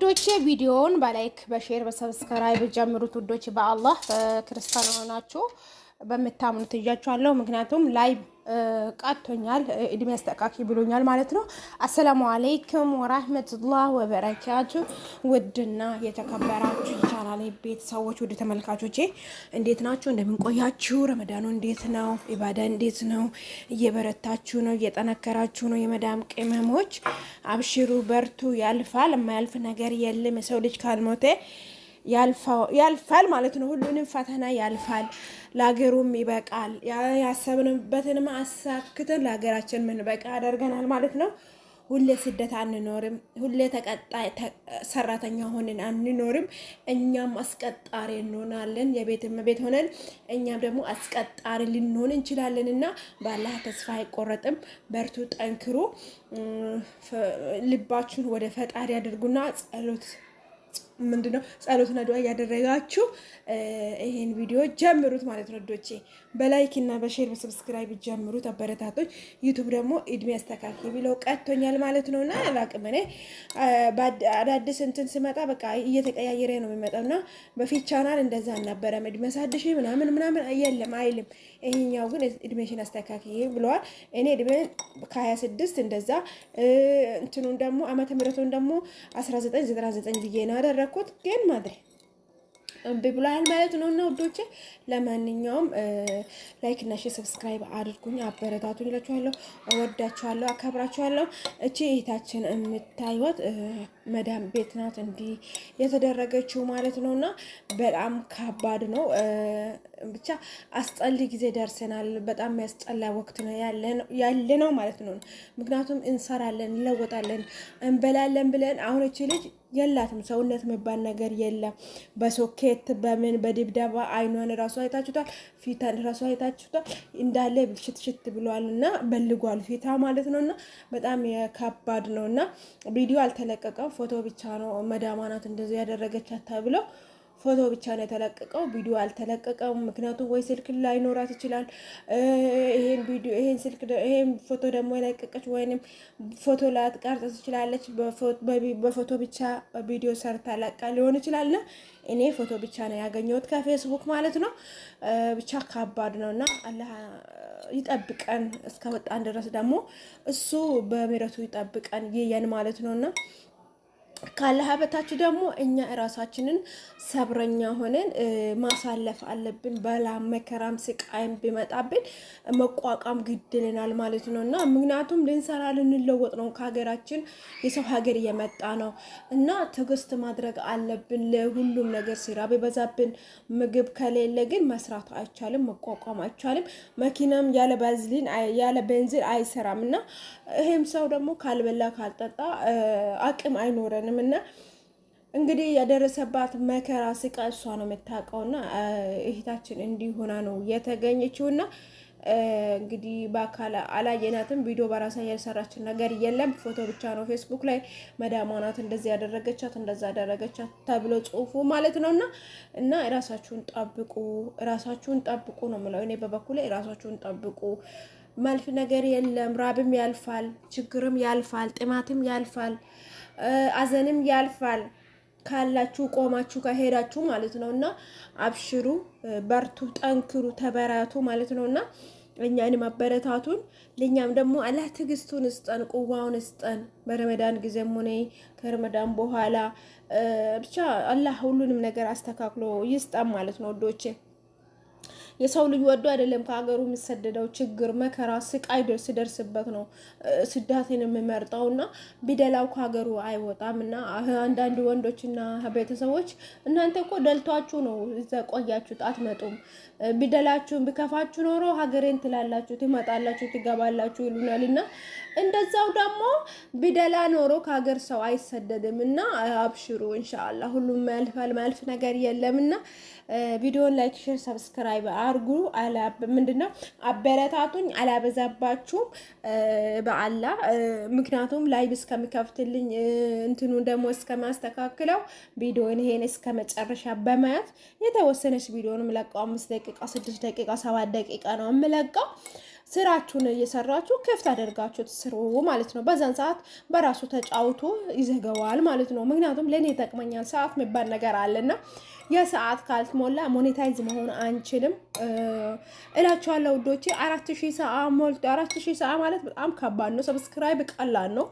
ዶቼ ቪዲዮውን በላይክ በሼር በሰብስክራይብ ጀምሩት ውዶች በአላህ ክርስቲያን ሆናችሁ በመታመኑት እያቻለሁ ምክንያቱም ላይ ቃቶኛል እድሜ አስተካኪ ብሎኛል ማለት ነው። አሰላሙ አለይኩም ወራህመቱላህ ወበረካቱ። ውድና የተከበራችሁ ቻናሌ ቤተሰቦች ውድ ተመልካቾቼ እንዴት ናችሁ? እንደምን ቆያችሁ? ረመዳኑ እንዴት ነው? ኢባዳ እንዴት ነው? እየበረታችሁ ነው? እየጠነከራችሁ ነው? የመዳም ቅመሞች አብሽሩ፣ በርቱ። ያልፋል። የማያልፍ ነገር የለም። የሰው ልጅ ካልሞተ ያልፋል ማለት ነው። ሁሉንም ፈተና ያልፋል። ለሀገሩም ይበቃል። ያሰብንበትን አሳክተን ለሀገራችን ምን በቃ ያደርገናል ማለት ነው። ሁሌ ስደት አንኖርም። ሁሌ ተቀጣይ ሰራተኛ ሆነን አንኖርም። እኛም አስቀጣሪ እንሆናለን። የቤትም ቤት ሆነን እኛም ደግሞ አስቀጣሪ ልንሆን እንችላለንና በአላህ ተስፋ አይቆረጥም። በርቱ፣ ጠንክሩ። ልባችሁን ወደ ፈጣሪ አድርጉና ጸሎት ነዱአ ያደረጋችሁ ይሄን ቪዲዮ ጀምሩት ማለት ነው። ዶቼ በላይክ እና በሼር በሰብስክራይብ ጀምሩት፣ አበረታቶች። ዩቲዩብ ደግሞ እድሜ አስተካኪ ብለው ቀጥቶኛል ማለት ነውና አላቅም። እኔ አዳዲስ እንትን ስመጣ በቃ እየተቀያየረ ነው የሚመጣውና በፊት ቻናል እንደዛ አልነበረም። እድሜ ሳድሽ ምናምን የለም አይልም። ይሄኛው ግን እድሜሽን አስተካኪ ብለዋል። እኔ እድሜ ከ26 እንደዛ እንትኑን ደግሞ ዓመተ ምህረቱን ደግሞ 1999 ብዬ ነው ያደረኩት። ግን ማድሬ እምቢ ብሏል ማለት ነው። እና ውዶቼ ለማንኛውም ላይክ እና ሼር ሰብስክራይብ አድርጉኝ፣ አበረታቱኝ እላችኋለሁ። እወዳችኋለሁ፣ አከብራችኋለሁ። እቺ እህታችን የምታዩት መዳም ቤት ናት እንዲህ የተደረገችው ማለት ነውና በጣም ከባድ ነው። ብቻ አስጠሊ ጊዜ ደርሰናል። በጣም የሚያስጠላ ወቅት ነው ያለ ነው ማለት ነው። ምክንያቱም እንሰራለን፣ እንለወጣለን፣ እንበላለን ብለን አሁን እቺ ልጅ የላትም ሰውነት የሚባል ነገር የለም። በሶኬት በምን በድብደባ አይኗን ራሱ አይታችሁታል፣ ፊታን ራሱ አይታችሁታል። እንዳለ ሽትሽት ብሏል እና በልጓል ፊታ ማለት ነውና በጣም ከባድ ነውና ቪዲዮ አልተለቀቀም። ፎቶ ብቻ ነው መዳሟ ናት እንደዚህ ያደረገቻት ተብለው ፎቶ ብቻ ነው የተለቀቀው። ቪዲዮ አልተለቀቀም። ምክንያቱም ወይ ስልክ ላይኖራት ይችላል። ይሄን ፎቶ ደግሞ የለቀቀች ወይንም ፎቶ ላትቀርጽ ትችላለች። በፎቶ ብቻ ቪዲዮ ሰርታ ለቃ ሊሆን ይችላልና እኔ ፎቶ ብቻ ነው ያገኘሁት ከፌስቡክ ማለት ነው። ብቻ ከባድ ነውና አላህ ይጠብቀን። እስከወጣን ድረስ ደግሞ እሱ በምህረቱ ይጠብቀን ይየን ማለት ነውና ካላህ በታች ደግሞ እኛ እራሳችንን ሰብረኛ ሆነን ማሳለፍ አለብን። በላም መከራም ስቃይም ቢመጣብን መቋቋም ግድልናል ማለት ነውና ምክንያቱም ልንሰራ ልንለወጥ ነው። ከሀገራችን የሰው ሀገር እየመጣ ነው እና ትዕግስት ማድረግ አለብን። ለሁሉም ነገር ስራ ቢበዛብን ምግብ ከሌለ ግን መስራት አይቻልም፣ መቋቋም አይቻልም። መኪናም ያለ ቤንዚን አይሰራም እና ይሄም ሰው ደግሞ ካልበላ ካልጠጣ አቅም አይኖረንም እና እንግዲህ ያደረሰባት መከራ ስቃይ እሷ ነው የምታውቀውና እህታችን እንዲህ ሆና ነው የተገኘችውና እንግዲህ በአካል አላየናትም። ቪዲዮ በራሳ ያልሰራችን ነገር የለም። ፎቶ ብቻ ነው ፌስቡክ ላይ መዳሟ ናት እንደዚህ ያደረገቻት እንደዛ ያደረገቻት ተብሎ ጽሁፉ ማለት ነውና እና ራሳችሁን ጠብቁ ነው የምለው እኔ በበኩሌ። ራሳችሁን ጠብቁ። ማልፍ ነገር የለም። ራብም ያልፋል፣ ችግርም ያልፋል፣ ጥማትም ያልፋል፣ አዘንም ያልፋል። ካላችሁ ቆማችሁ ከሄዳችሁ ማለት ነውና አብሽሩ፣ በርቱ፣ ጠንክሩ፣ ተበራቱ ማለት ነውና እኛንም አበረታቱን። ለኛም ደግሞ አላህ ትዕግስቱን ስጠን፣ ቁዋውን ስጠን። በረመዳን ጊዜም ሆነ ከረመዳን በኋላ ብቻ አላህ ሁሉንም ነገር አስተካክሎ ይስጠን ማለት ነው ወዶቼ። የሰው ልጅ ወዶ አይደለም ከሀገሩ የሚሰደደው። ችግር መከራ ስቃይ ሲደርስበት ነው ስደትን የሚመርጠውና ቢደላው ከሀገሩ አይወጣምና አንዳንድ ወንዶችና ቤተሰቦች እናንተ እኮ ደልቷችሁ ነው እዛ ቆያችሁት አትመጡም። ቢደላችሁን ቢከፋችሁ ኖሮ ሀገሬን ትላላችሁ፣ ትመጣላችሁ፣ ትገባላችሁ ይሉናልና እንደዛው ደግሞ ቢደላ ኖሮ ከሀገር ሰው አይሰደድምና አብሽሩ ኢንሻአላህ ሁሉም ያልፋል። ማልፍ ነገር የለምና ቪዲዮን ላይክ ሼር ሰብስክራይብ አርጉ። ምንድነው አበረታቱኝ። አላበዛባችሁም በአላህ ምክንያቱም ላይቭ እስከሚከፍትልኝ እንትኑ ደግሞ እስከማስተካክለው ቪዲዮን ይሄን እስከመጨረሻ በማየት የተወሰነች ቪዲዮን ምለቀው 5 ደቂቃ 6 ደቂቃ 7 ደቂቃ ነው የምለቀው። ስራችሁን እየሰራችሁ ክፍት አድርጋችሁ ትስሩ ማለት ነው። በዛን ሰዓት በራሱ ተጫውቶ ይዘጋዋል ማለት ነው። ምክንያቱም ለእኔ ይጠቅመኛል ሰዓት የሚባል ነገር አለና የሰዓት ካልሞላ ሞኔታይዝ መሆን አንችልም እላችኋለሁ ውዶቼ። 4000 ሰዓት ሞልቶ 4000 ሰዓት ማለት በጣም ከባድ ነው። ሰብስክራይብ ቀላል ነው።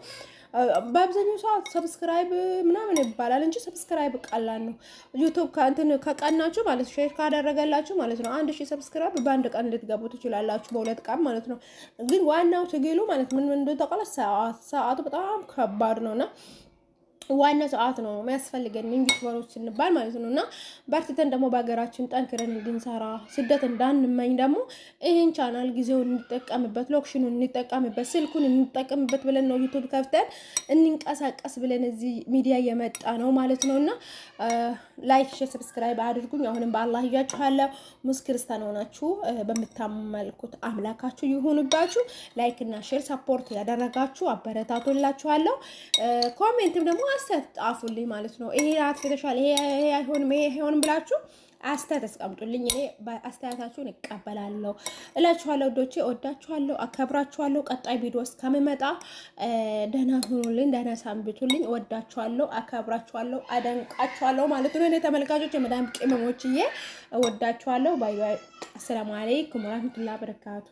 በአብዛኛው ሰዓት ሰብስክራይብ ምናምን ይባላል እንጂ ሰብስክራይብ ቀላል ነው። ዩቲዩብ ከእንትን ከቀናችሁ ማለት ሼር ካደረገላችሁ ማለት ነው 1000 ሰብስክራይብ በአንድ ቀን ልትገቡ ትችላላችሁ፣ በሁለት ቀን ማለት ነው። ግን ዋናው ትግሉ ማለት ምን እንደሆነ ታውቃላችሁ? ሰዓቱ በጣም ከባድ ነውና ዋና ሰዓት ነው የሚያስፈልገን ዩቲዩበሮች ስንባል ማለት ነው። እና በርትተን ደግሞ በሀገራችን ጠንክረን እንድንሰራ ስደት እንዳንመኝ ደግሞ ይህን ቻናል ጊዜውን እንጠቀምበት፣ ሎኬሽኑን እንጠቀምበት፣ ስልኩን እንጠቀምበት ብለን ነው ዩቲዩብ ከፍተን እንንቀሳቀስ ብለን እዚህ ሚዲያ የመጣ ነው ማለት ነው። እና ላይክ፣ ሼር፣ ሰብስክራይብ አድርጉኝ። አሁንም በአላህ ይያችኋለሁ። ሙስሊም ክርስቲያን ሆናችሁ በምታመልኩት አምላካችሁ ይሁንባችሁ። ላይክ እና ሼር ሰፖርት ያደረጋችሁ አበረታቶላችኋለሁ። ኮሜንትም ደግሞ አስተጣፉልኝ ማለት ነው። ይሄ አትፈተሻል፣ ይሄ አይሆንም፣ ይሄ አይሆንም ብላችሁ አስተያየት አስቀምጡልኝ። እኔ አስተያየታችሁን እቀበላለሁ እላችኋለሁ። ወዶቼ እወዳችኋለሁ፣ አከብራችኋለሁ። ቀጣይ ቪዲዮ እስከምመጣ ደህና ሁኑልኝ፣ ደህና ሰንብቱልኝ። እወዳችኋለሁ፣ አከብራችኋለሁ፣ አደንቃችኋለሁ ማለት ነው። እኔ ተመልካቾች የመዳም ቅመሞችዬ እወዳችኋለሁ። ባይ ባይ። አሰላሙ አለይኩም ወራህመቱላሂ ወበረካቱ።